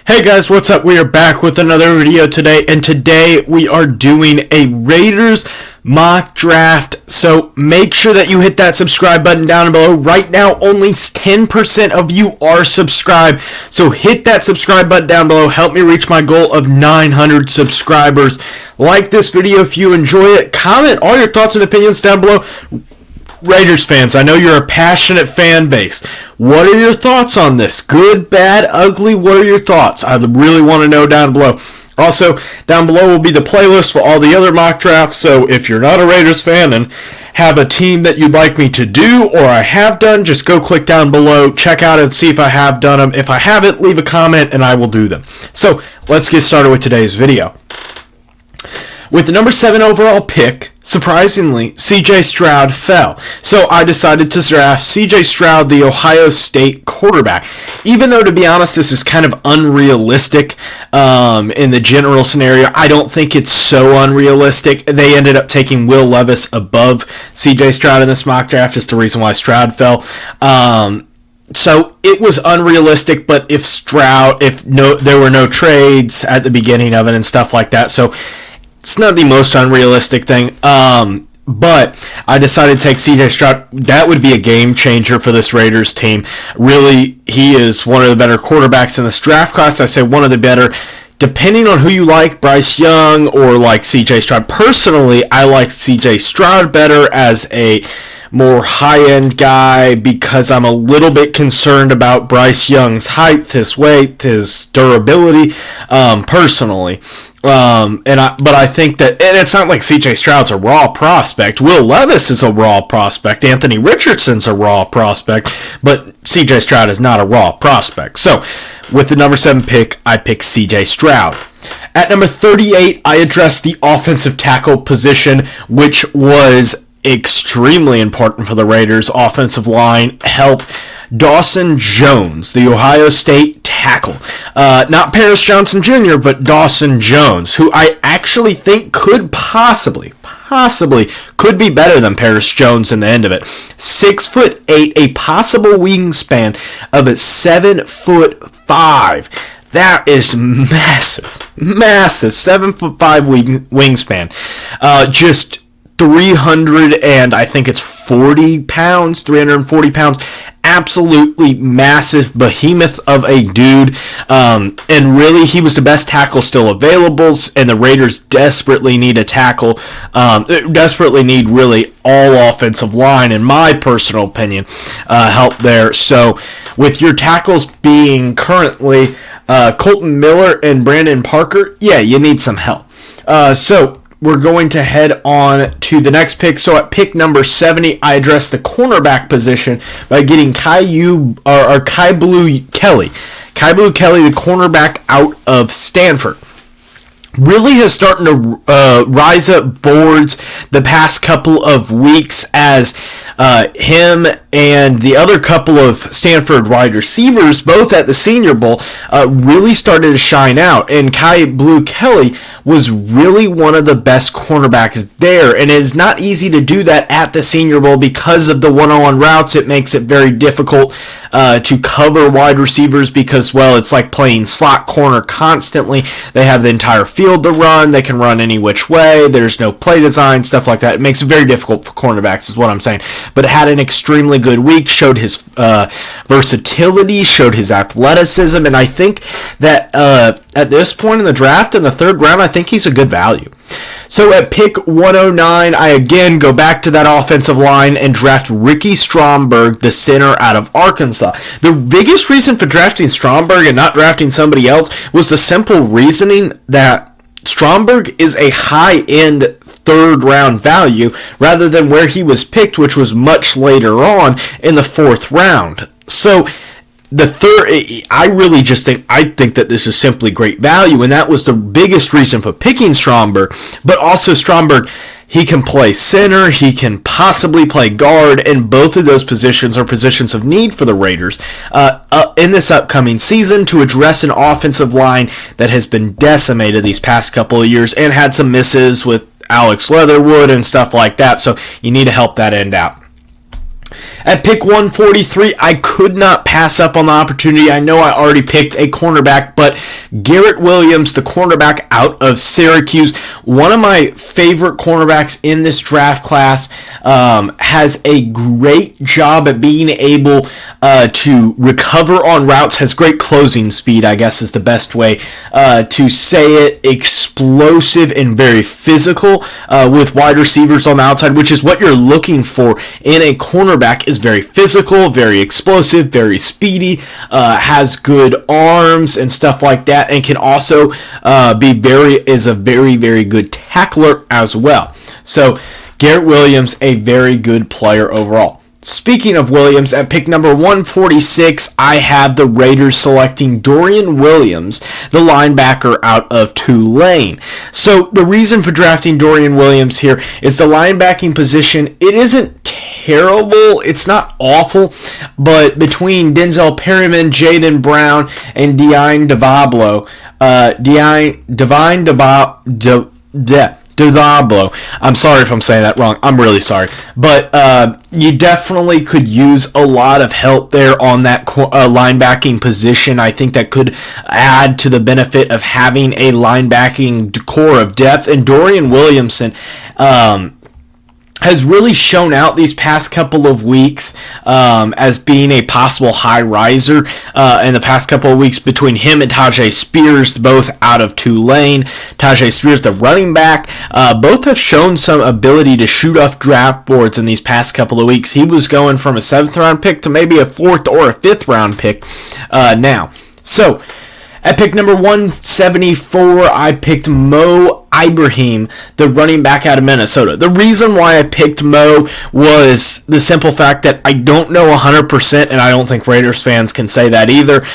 Hey guys, what's up? We are back with another video today, and today we are doing a Raiders mock draft. So make sure that you hit that subscribe button down below. Right now, only 10% of you are subscribed. So hit that subscribe button down below. Help me reach my goal of 900 subscribers. Like this video if you enjoy it. Comment all your thoughts and opinions down below. Raiders fans, I know you're a passionate fan base. What are your thoughts on this? Good, bad, ugly? What are your thoughts? I really want to know down below. Also, down below will be the playlist for all the other mock drafts, so if you're not a Raiders fan and have a team that you'd like me to do or I have done, just go click down below, check out and see if I have done them. If I haven't, leave a comment and I will do them. So, let's get started with today's video. With the number 7 overall pick, surprisingly, C.J. Stroud fell. So I decided to draft C.J. Stroud, the Ohio State quarterback. Even though, to be honest, this is kind of unrealistic in the general scenario, I don't think it's so unrealistic. They ended up taking Will Levis above C.J. Stroud in this mock draft. Is the reason why Stroud fell. So it was unrealistic, but there were no trades at the beginning of it and stuff like that. So it's not the most unrealistic thing, but I decided to take C.J. Stroud. That would be a game changer for this Raiders team. Really, he is one of the better quarterbacks in this draft class. I say one of the better. Depending on who you like, Bryce Young or like C.J. Stroud. Personally, I like C.J. Stroud better as a more high-end guy because I'm a little bit concerned about Bryce Young's height, his weight, his durability, personally. But I think that, and it's not like C.J. Stroud's a raw prospect. Will Levis is a raw prospect. Anthony Richardson's a raw prospect, but C.J. Stroud is not a raw prospect. So, with the number 7 pick, I pick C.J. Stroud. At number 38, I addressed the offensive tackle position, which was extremely important for the Raiders' offensive line help. Dawson Jones, the Ohio State tackle. Not Paris Johnson Jr., but Dawson Jones, who I actually think could possibly could be better than Paris Jones in the end of it. 6'8", a possible wingspan of 7'5". That is massive. 7'5" wingspan. Just 340 pounds, absolutely massive behemoth of a dude, and really he was the best tackle still available, and the Raiders desperately need a tackle, desperately need really all offensive line, in my personal opinion, help there. So with your tackles being currently Colton Miller and Brandon Parker, yeah, you need some help. So we're going to head on to the next pick. So at pick number 70, I addressed the cornerback position by getting Kyu Blu Kelly. Kyu Blu Kelly, the cornerback out of Stanford. Really has started to rise up boards the past couple of weeks as him and the other couple of Stanford wide receivers, both at the Senior Bowl, really started to shine out. And Kyu Blu Kelly was really one of the best cornerbacks there. And it is not easy to do that at the Senior Bowl because of the one-on-one routes. It makes it very difficult to cover wide receivers because, well, it's like playing slot corner constantly. They have the entire field to run. They can run any which way. There's no play design, stuff like that. It makes it very difficult for cornerbacks is what I'm saying. But had an extremely good week, showed his versatility, showed his athleticism, and I think that at this point in the draft, in the 3rd round, I think he's a good value. So at pick 109, I again go back to that offensive line and draft Ricky Stromberg, the center out of Arkansas. The biggest reason for drafting Stromberg and not drafting somebody else was the simple reasoning that Stromberg is a high-end 3rd round value rather than where he was picked, which was much later on in the 4th round. So I think that this is simply great value, and that was the biggest reason for picking Stromberg. But also Stromberg, he can play center, he can possibly play guard, and both of those positions are positions of need for the Raiders in this upcoming season to address an offensive line that has been decimated these past couple of years and had some misses with Alex Leatherwood and stuff like that, so you need to help that end out. At pick 143, I could not pass up on the opportunity. I know I already picked a cornerback, but Garrett Williams, the cornerback out of Syracuse, one of my favorite cornerbacks in this draft class, has a great job at being able to recover on routes, has great closing speed, I guess is the best way to say it, explosive and very physical with wide receivers on the outside, which is what you're looking for in a cornerback. Is very physical, very explosive, very speedy, has good arms and stuff like that, and can also is a very, very good tackler as well. So Garrett Williams, a very good player overall. Speaking of Williams, at pick number 146, I have the Raiders selecting Dorian Williams, the linebacker out of Tulane. So the reason for drafting Dorian Williams here is the linebacking position. It isn't terrible, it's not awful, but between Denzel Perryman, Jaden Brown, and Devablo, Devablo. I'm sorry if I'm saying that wrong. I'm really sorry. But you definitely could use a lot of help there on that linebacking position. I think that could add to the benefit of having a linebacking core of depth. And Dorian Williamson has really shown out these past couple of weeks as being a possible high riser in the past couple of weeks between him and Tyjae Spears, both out of Tulane. Tyjae Spears, the running back, both have shown some ability to shoot off draft boards in these past couple of weeks. He was going from a 7th round pick to maybe a 4th or a 5th round pick now. So, at pick number 174, I picked Mo Ibrahim, the running back out of Minnesota. The reason why I picked Mo was the simple fact that I don't know 100%, and I don't think Raiders fans can say that either,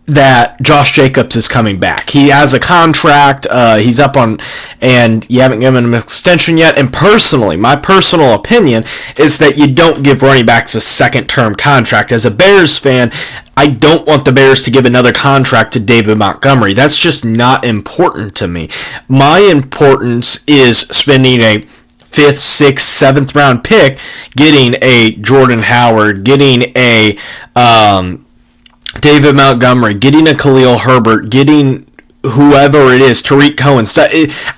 that Josh Jacobs is coming back. He has a contract, he's up on, and you haven't given him an extension yet, and personally, my personal opinion is that you don't give running backs a second-term contract. As a Bears fan, I don't want the Bears to give another contract to David Montgomery. That's just not important to me. My importance is spending a 5th, 6th, 7th round pick, getting a Jordan Howard, getting a David Montgomery, getting a Khalil Herbert, getting whoever it is, Tariq Cohen.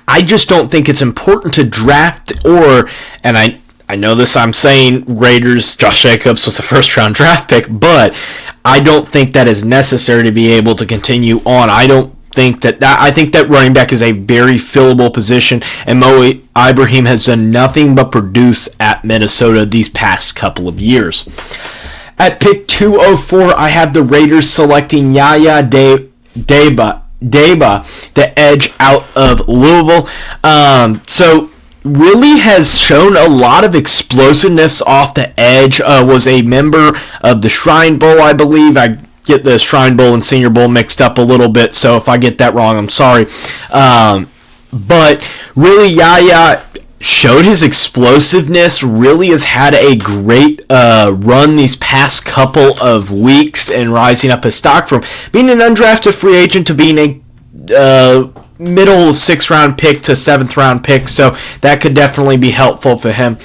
I just don't think it's important to draft and I know this, I'm saying Raiders, Josh Jacobs was a first-round draft pick, but I don't think that is necessary to be able to continue on. I think that running back is a very fillable position, and Mo Ibrahim has done nothing but produce at Minnesota these past couple of years. At pick 204, I have the Raiders selecting Yaya Deba, the edge out of Louisville. So really has shown a lot of explosiveness off the edge. Was a member of the Shrine Bowl, I believe. I get the Shrine Bowl and Senior Bowl mixed up a little bit, so if I get that wrong, I'm sorry. But really, Yaya showed his explosiveness, really has had a great run these past couple of weeks and rising up his stock from being an undrafted free agent to being a middle 6th round pick to 7th round pick, so that could definitely be helpful for him.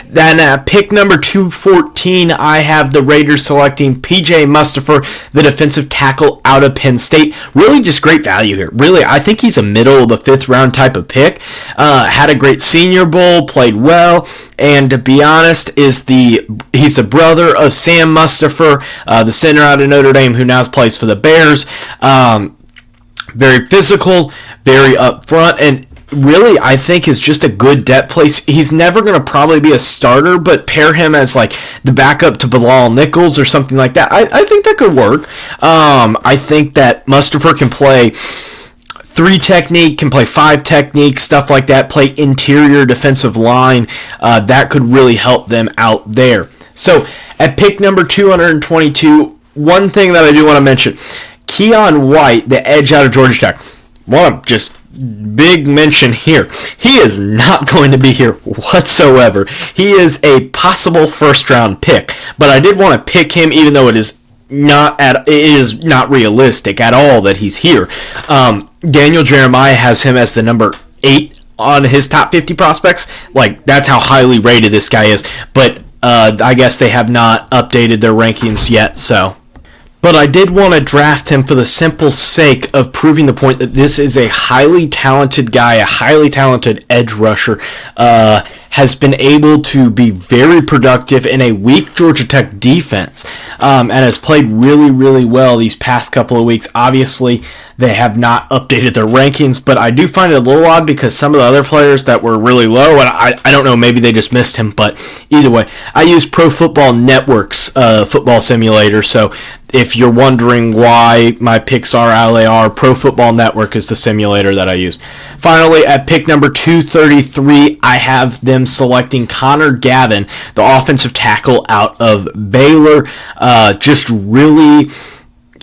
Then at pick number 214, I have the Raiders selecting P.J. Mustipher, the defensive tackle out of Penn State. Really just great value here. Really, I think he's a middle of the 5th round type of pick. Had a great Senior Bowl, played well, and to be honest, he's the brother of Sam Mustipher, the center out of Notre Dame who now plays for the Bears. Very physical, very upfront, and really, I think is just a good depth place. He's never going to probably be a starter, but pair him as like the backup to Bilal Nichols or something like that. I think that could work. I think that Mustipher can play 3 technique, can play 5 technique, stuff like that, play interior defensive line. That could really help them out there. So at pick number 222, one thing that I do want to mention, Keon White, the edge out of Georgia Tech. Want to just big mention here. He is not going to be here whatsoever. He is a possible 1st round pick, but I did want to pick him even though it is not realistic at all that he's here. Daniel Jeremiah has him as the number 8 on his top 50 prospects. Like, that's how highly rated this guy is. But I guess they have not updated their rankings yet, so. But I did want to draft him for the simple sake of proving the point that this is a highly talented guy, a highly talented edge rusher, has been able to be very productive in a weak Georgia Tech defense, and has played really, really well these past couple of weeks. Obviously, they have not updated their rankings, but I do find it a little odd because some of the other players that were really low, and I don't know, maybe they just missed him, but either way, I use Pro Football Network's football simulator, so if you're wondering why my picks are how they are, Pro Football Network is the simulator that I use. Finally, at pick number 233, I have them selecting Connor Gavin, the offensive tackle out of Baylor. Just really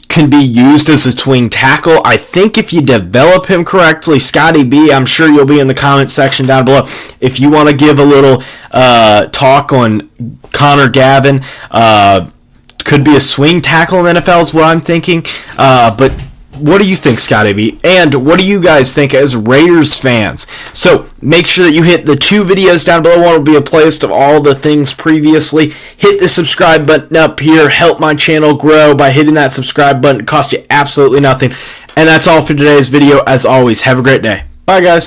can be used as a swing tackle. I think if you develop him correctly, Scotty B, I'm sure you'll be in the comments section down below. If you want to give a little talk on Connor Gavin, could be a swing tackle in the NFL is what I'm thinking. But what do you think, Scotty B? And what do you guys think as Raiders fans? So make sure that you hit the 2 videos down below. One will be a playlist of all the things previously. Hit the subscribe button up here. Help my channel grow by hitting that subscribe button. It costs you absolutely nothing. And that's all for today's video. As always, have a great day. Bye, guys.